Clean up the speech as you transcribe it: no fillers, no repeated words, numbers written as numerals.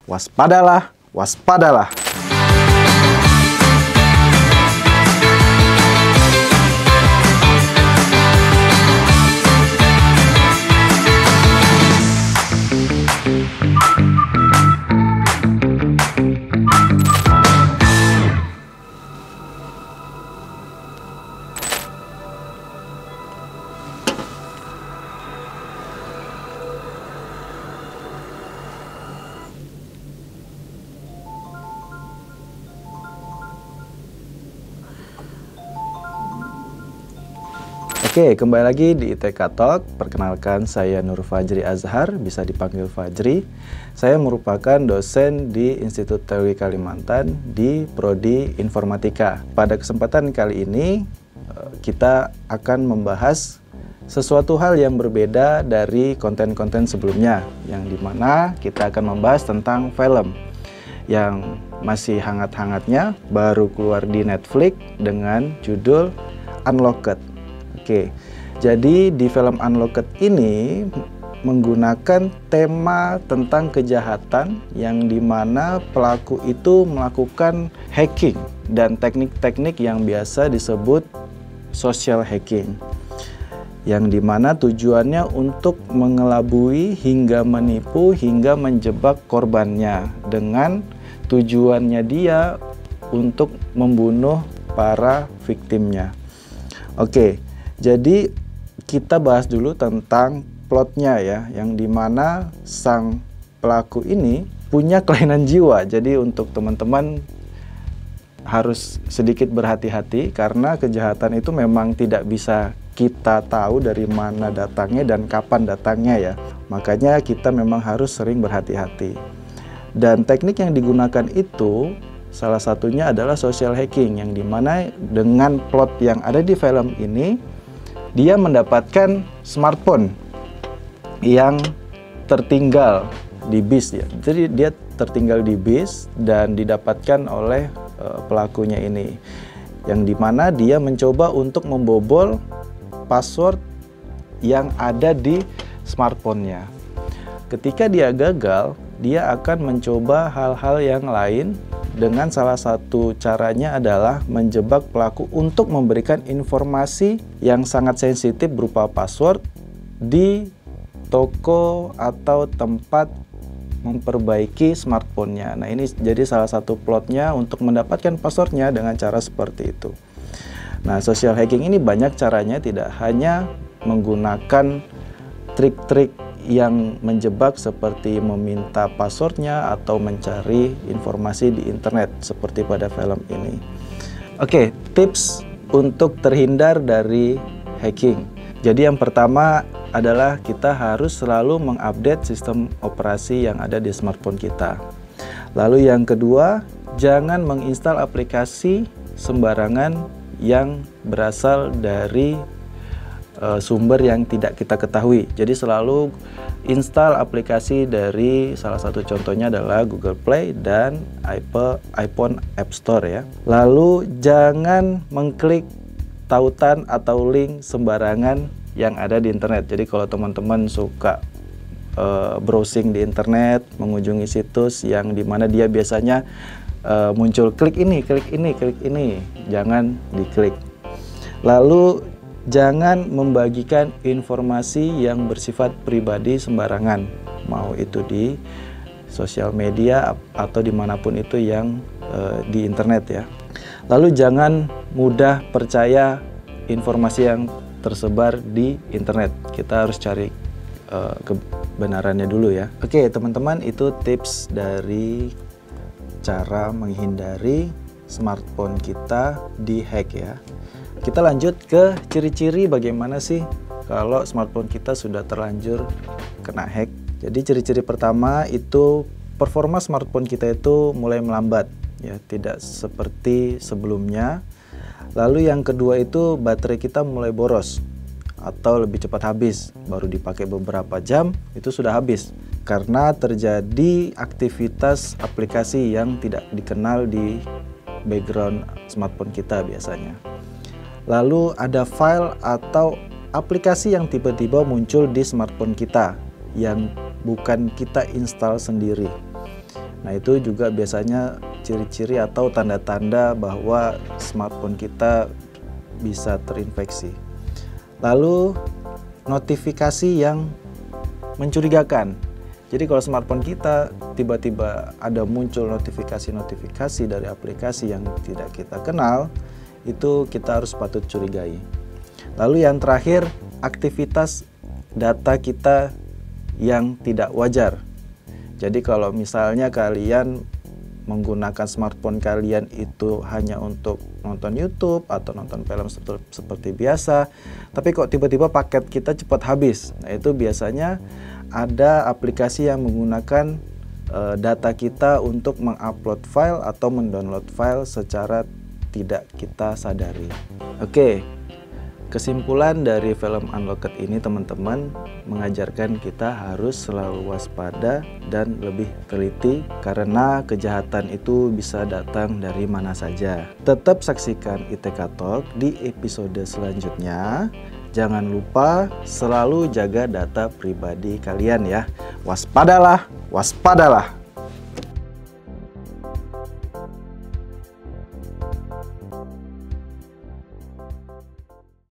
Waspadalah, waspadalah. Oke, kembali lagi di ITK Talk. Perkenalkan, saya Nur Fajri Azhar, bisa dipanggil Fajri. Saya merupakan dosen di Institut Teknologi Kalimantan di Prodi Informatika. Pada kesempatan kali ini, kita akan membahas sesuatu hal yang berbeda dari konten-konten sebelumnya, yang dimana kita akan membahas tentang film yang masih hangat-hangatnya, baru keluar di Netflix dengan judul Unlocked. Oke, jadi di film Unlocked ini menggunakan tema tentang kejahatan yang dimana pelaku itu melakukan hacking dan teknik-teknik yang biasa disebut social hacking, yang dimana tujuannya untuk mengelabui hingga menipu hingga menjebak korbannya dengan tujuannya dia untuk membunuh para viktimnya. Oke, jadi kita bahas dulu tentang plotnya ya, yang dimana sang pelaku ini punya kelainan jiwa. Jadi untuk teman-teman harus sedikit berhati-hati karena kejahatan itu memang tidak bisa kita tahu dari mana datangnya dan kapan datangnya ya. Makanya kita memang harus sering berhati-hati. Dan teknik yang digunakan itu salah satunya adalah social hacking, yang dimana dengan plot yang ada di film ini, dia mendapatkan smartphone yang tertinggal di bis ya. Jadi dia tertinggal di bis dan didapatkan oleh pelakunya ini, yang dimana dia mencoba untuk membobol password yang ada di smartphone-nya. Ketika dia gagal, dia akan mencoba hal-hal yang lain. Dengan salah satu caranya adalah menjebak pelaku untuk memberikan informasi yang sangat sensitif berupa password di toko atau tempat memperbaiki smartphone-nya. Nah, ini jadi salah satu plotnya untuk mendapatkan passwordnya dengan cara seperti itu. Nah, social hacking ini banyak caranya, tidak hanya menggunakan trik-trik yang menjebak seperti meminta passwordnya atau mencari informasi di internet seperti pada film ini. Oke, tips untuk terhindar dari hacking. Jadi yang pertama adalah kita harus selalu mengupdate sistem operasi yang ada di smartphone kita. Lalu yang kedua, jangan menginstal aplikasi sembarangan yang berasal dari sumber yang tidak kita ketahui. Jadi selalu install aplikasi dari, salah satu contohnya adalah Google Play dan iPhone App Store ya. Lalu jangan mengklik tautan atau link sembarangan yang ada di internet. Jadi kalau teman-teman suka browsing di internet, mengunjungi situs yang dimana dia biasanya muncul klik ini, jangan diklik. Lalu jangan membagikan informasi yang bersifat pribadi sembarangan, mau itu di sosial media atau dimanapun itu yang di internet ya. Lalu jangan mudah percaya informasi yang tersebar di internet. Kita harus cari kebenarannya dulu ya. Oke teman-teman, itu tips dari cara menghindari smartphone kita dihack ya. Kita lanjut ke ciri-ciri bagaimana sih kalau smartphone kita sudah terlanjur kena hack. Jadi ciri-ciri pertama itu performa smartphone kita itu mulai melambat ya, tidak seperti sebelumnya. Lalu yang kedua itu baterai kita mulai boros atau lebih cepat habis, baru dipakai beberapa jam itu sudah habis karena terjadi aktivitas aplikasi yang tidak dikenal di background smartphone kita biasanya. Lalu ada file atau aplikasi yang tiba-tiba muncul di smartphone kita yang bukan kita install sendiri. Nah, itu juga biasanya ciri-ciri atau tanda-tanda bahwa smartphone kita bisa terinfeksi. Lalu notifikasi yang mencurigakan. Jadi kalau smartphone kita tiba-tiba ada muncul notifikasi-notifikasi dari aplikasi yang tidak kita kenal, itu kita harus patut curigai. Lalu yang terakhir, aktivitas data kita yang tidak wajar. Jadi kalau misalnya kalian menggunakan smartphone kalian itu hanya untuk nonton YouTube atau nonton film seperti biasa, tapi kok tiba-tiba paket kita cepat habis. Nah, itu biasanya ada aplikasi yang menggunakan data kita untuk mengupload file atau mendownload file secara tidak kita sadari. Oke, kesimpulan dari film Unlocked ini teman-teman mengajarkan kita harus selalu waspada dan lebih teliti karena kejahatan itu bisa datang dari mana saja. Tetap saksikan ITK Talk di episode selanjutnya. Jangan lupa selalu jaga data pribadi kalian ya. Waspadalah, waspadalah.